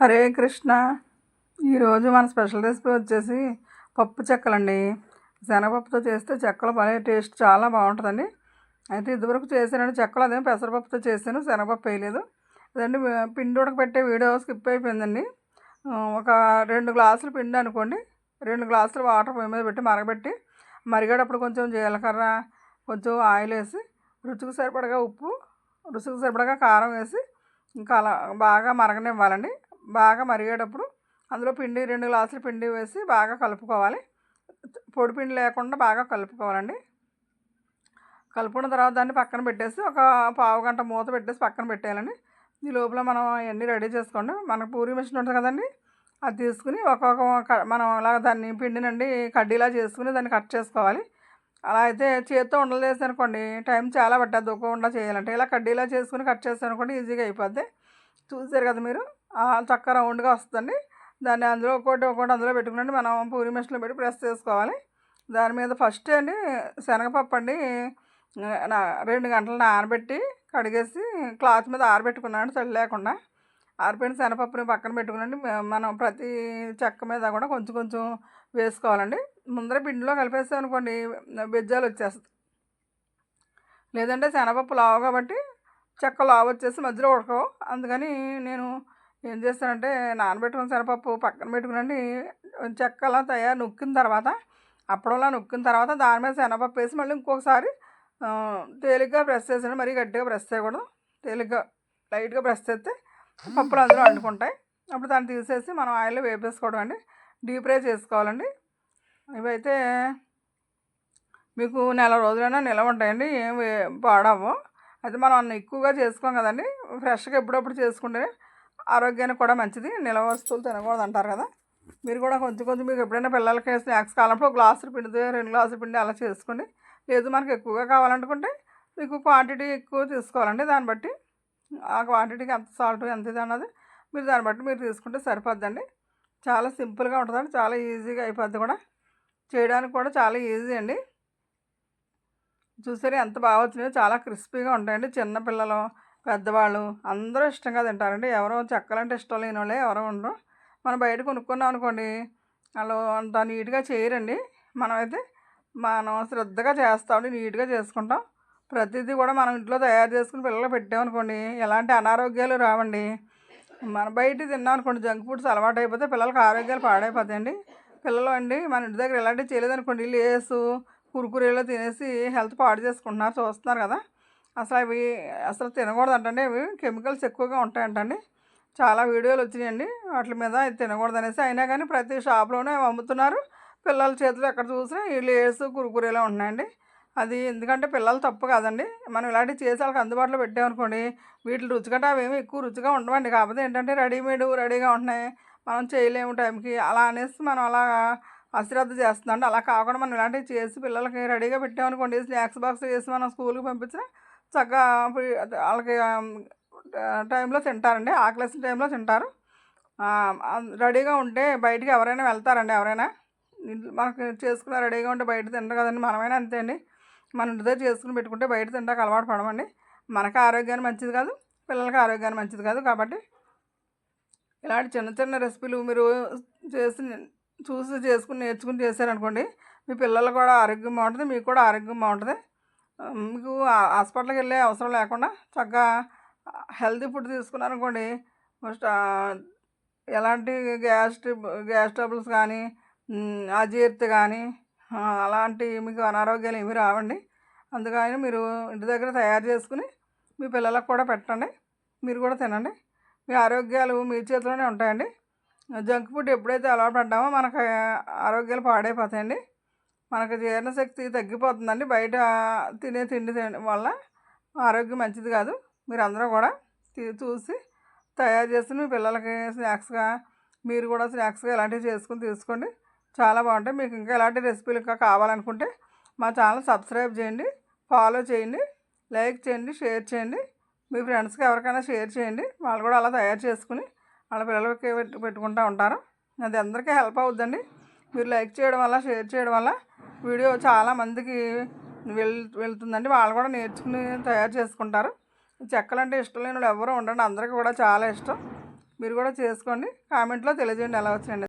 హరే కృష్ణ. ఈరోజు మన special recipe వచ్చేసి పప్పు చెక్కలండి. శనగపప్పుతో చేస్తే చెక్కలు భలే టేస్ట్ చాలా బాగుంటుందండి. అయితే ఇదివరకు చేశానండి చెక్కలు, అదేం పెసరపప్పుతో చేశాను, శనగపప్పు వేయలేదు. అదండి పిండి ఉడకపెట్టే వీడియో స్కిప్ అయిపోయిందండి. ఒక 2 గ్లాసులు పిండి అనుకోండి, 2 గ్లాసులు వాటర్ పొయ్యి మీద పెట్టి మరగబెట్టి, మరిగేటప్పుడు కొంచెం జీలకర్ర, కొంచెం ఆయిల్ వేసి, రుచికి సరిపడగా ఉప్పు, రుచికి సరిపడగా కారం వేసి ఇంకా అలా బాగా మరగనివ్వాలండి. బాగా మరిగేటప్పుడు అందులో 2 గ్లాసుల పిండి వేసి బాగా కలుపుకోవాలి. పొడి పిండి లేకుండా బాగా కలుపుకోవాలండి. కలుపుకున్న తర్వాత దాన్ని పక్కన పెట్టేసి ఒక పావు గంట మూత పెట్టేసి పక్కన పెట్టేయాలండి. ఈ లోపల మనం అవన్నీ రెడీ చేసుకోండి. మనకు పూరీ మిషన్ ఉంటుంది కదండి, అది తీసుకుని మనం అలా దాన్ని పిండినండి కడ్డీలా చేసుకుని దాన్ని కట్ చేసుకోవాలి. అలా అయితే చేత్తో ఉండలు చేసానుకోండి టైం చాలా పట్టద్దు. ఒక ఉండ చేయాలంటే ఇలా కడ్డీలా చేసుకుని కట్ చేస్తానుకోండి ఈజీగా అయిపోద్ది. చూసారు కదా మీరు, చక్కగా రౌండ్గా వస్తుందండి. దాన్ని అందులో ఒక్కోటి అందులో పెట్టుకునండి మనం పూరి మిషన్లో పెట్టి ప్రెస్ చేసుకోవాలి. దాని మీద ఫస్ట్ అండి శనగపప్పు అండి 2 గంటలు నానబెట్టి కడిగేసి క్లాత్ మీద ఆరబెట్టుకున్నాను తడి లేకుండా. ఆరిపోయిన శనగపప్పుని పక్కన పెట్టుకునండి. మనం ప్రతి చెక్క మీద కూడా కొంచెం కొంచెం వేసుకోవాలండి. ముందర పిండిలో కలిపేస్తాం అనుకోండి బెజ్జాలు వచ్చేస్తుంది. లేదంటే శనగపప్పు లావు కాబట్టి చెక్క లావు వచ్చేసి మధ్యలో ఉడకవు. అందుకని నేను ఏం చేస్తానంటే నానబెట్టుకున్న శనగపప్పు పక్కన పెట్టుకునండి. చెక్క అలా నొక్కిన తర్వాత, అప్పడంలా నొక్కిన తర్వాత దాని మీద శనగపప్పు వేసి మళ్ళీ ఇంకొకసారి తేలిగ్గా ప్రెస్ చేసాను. మరీ గట్టిగా ప్రెస్ చేయకూడదు, తేలిగ్గా లైట్గా ప్రెస్ చేస్తే పప్పులు అందులో అంటుకుంటాయి. అప్పుడు దాన్ని తీసేసి మనం ఆయిల్లో వేపేసుకోవడం అండి. డీప్ ఫ్రై చేసుకోవాలండి. ఇవైతే మీకు నెల రోజులైనా నిలవ ఉంటాయండి, ఏం పాడవు. అయితే మనం అన్న ఎక్కువగా చేసుకోం కదండి, ఫ్రెష్గా ఎప్పుడప్పుడు చేసుకుంటే ఆరోగ్యానికి కూడా మంచిది. నిలవ వస్తువులు తినకూడదు అంటారు కదా. మీరు కూడా కొంచెం కొంచెం మీకు ఎప్పుడైనా పిల్లలకి స్నాక్స్ కావాలంటే 1 గ్లాసు పిండితే 2 గ్లాసుల పిండి అలా చేసుకోండి. లేదు మనకు ఎక్కువగా కావాలనుకుంటే మీకు క్వాంటిటీ ఎక్కువ తీసుకోవాలండి. దాన్ని బట్టి ఆ క్వాంటిటీకి ఎంత సాల్ట్ ఎంత ఇది అన్నది మీరు దాన్ని బట్టి మీరు తీసుకుంటే సరిపోద్దండి. చాలా సింపుల్గా ఉంటుందండి, చాలా ఈజీగా అయిపోద్ది కూడా, చేయడానికి కూడా చాలా ఈజీ అండి. చూసారు ఎంత బాగా వచ్చినాయో, చాలా క్రిస్పీగా ఉంటాయండి. చిన్నపిల్లలు పెద్దవాళ్ళు అందరూ ఇష్టంగా తింటారండి. ఎవరో చెక్కలంటే ఇష్టం లేని వాళ్ళే ఎవరో ఉండరు. మనం బయట కొనుక్కున్నాం అనుకోండి వాళ్ళు అంత నీట్గా చేయరండి. మనం శ్రద్ధగా చేస్తామండి, నీట్గా చేసుకుంటాం. ప్రతిదీ కూడా మనం ఇంట్లో తయారు చేసుకుని పిల్లలకు పెట్టామనుకోండి ఎలాంటి అనారోగ్యాలు రావండి. మన బయట తిన్నాం అనుకోండి జంక్ ఫుడ్స్ అలవాటు అయిపోతే పిల్లలకి ఆరోగ్యాలు పాడైపోతాయండి. పిల్లలు అండి మన ఇంటి దగ్గర ఎలాంటివి చేయలేదనుకోండి లేసు కురుకురేలో తినేసి హెల్త్ పాడు చేసుకుంటున్నారు, చూస్తున్నారు కదా. అసలు తినకూడదు అంటండి, అవి కెమికల్స్ ఎక్కువగా ఉంటాయంటండి. చాలా వీడియోలు వచ్చినాయండి వాటి మీద ఇది తినకూడదు అనేసి. అయినా కానీ ప్రతి షాప్లోనే అమ్ముతున్నారు. పిల్లల చేతిలో ఎక్కడ చూసినా ఈ లేసు కురుకురేలో ఉన్నాయండి. అది ఎందుకంటే పిల్లలు తప్పు కాదండి, మనం ఇలాంటివి చేసి వాళ్ళకి అందుబాటులో పెట్టామనుకోండి వీటి రుచికంటే అవేమి ఎక్కువ రుచిగా ఉండవండి. కాకపోతే ఏంటంటే రెడీగా ఉంటున్నాయి, మనం చేయలేము టైంకి అలా అనేసి మనం అలా అశ్రద్ధ చేస్తుందండి. అలా కాకుండా మనం ఇలాంటివి చేసి పిల్లలకి రెడీగా పెట్టామనుకోండి స్నాక్స్ బాక్స్ చేసి మనం స్కూల్కి పంపించిన చక్కగా వాళ్ళకి టైంలో తింటారండి, ఆకలేసిన టైంలో తింటారు. రెడీగా ఉంటే బయటికి ఎవరైనా వెళ్తారండి, ఎవరైనా మనకు చేసుకున్న రెడీగా ఉంటే బయట తింటారు కదండి. మనమైనా అంతే అండి, మన ఇంటి దగ్గర చేసుకుని పెట్టుకుంటే బయట తింటాక అలవాటు పడమండి. మనకు ఆరోగ్యానికి మంచిది కాదు, పిల్లలకి ఆరోగ్యానికి మంచిది కాదు. కాబట్టి ఇలాంటి చిన్న చిన్న రెసిపీలు మీరు చూసి చేసుకుని నేర్చుకుని చేశారనుకోండి మీ పిల్లలు కూడా ఆరోగ్యం బాగుంటుంది, మీకు కూడా ఆరోగ్యం బాగుంటుంది. మీకు హాస్పిటల్కి వెళ్ళే అవసరం లేకుండా చక్కగా హెల్తీ ఫుడ్ తీసుకున్నారనుకోండి ఎలాంటి గ్యాస్ ట్రబుల్స్ కానీ అజీర్తి కానీ అలాంటి మీకు అనారోగ్యాలు ఏమీ రావండి. అందుకని మీరు ఇంటి దగ్గర తయారు చేసుకుని మీ పిల్లలకు కూడా పెట్టండి, మీరు కూడా తినండి. మీ ఆరోగ్యాలు మీ చేతిలోనే ఉంటాయండి. జంక్ ఫుడ్ ఎప్పుడైతే అలవాటు పడ్డామో మనకు ఆరోగ్యాలు పాడైపోతాయండి. మనకు జీర్ణశక్తి తగ్గిపోతుందండి బయట తినే తిండి వల్ల. ఆరోగ్యం మంచిది కాదు. మీరు అందరూ కూడా చూసి తయారు చేసుకుని మీ పిల్లలకి స్నాక్స్గా, మీరు కూడా స్నాక్స్గా ఇలాంటివి చేసుకుని తీసుకోండి, చాలా బాగుంటాయి. మీకు ఇంకా ఎలాంటి రెసిపీలు ఇంకా కావాలనుకుంటే మా ఛానల్ సబ్స్క్రైబ్ చేయండి, ఫాలో చేయండి, లైక్ చేయండి, షేర్ చేయండి. మీ ఫ్రెండ్స్కి ఎవరికైనా షేర్ చేయండి, వాళ్ళు కూడా అలా తయారు చేసుకుని వాళ్ళ పిల్లలకి పెట్టుకుంటూ ఉంటారు. అది అందరికీ హెల్ప్ అవుతుందండి. మీరు లైక్ చేయడం వల్ల, షేర్ చేయడం వల్ల వీడియో చాలామందికి వెళ్తుందండి. వాళ్ళు కూడా నేర్చుకుని తయారు చేసుకుంటారు. చెక్కలు అంటే ఇష్టం లేని వాళ్ళు ఎవరూ ఉండండి, అందరికీ కూడా చాలా ఇష్టం. మీరు కూడా చేసుకోండి. కామెంట్లో తెలియజేయండి ఎలా వచ్చాయండి.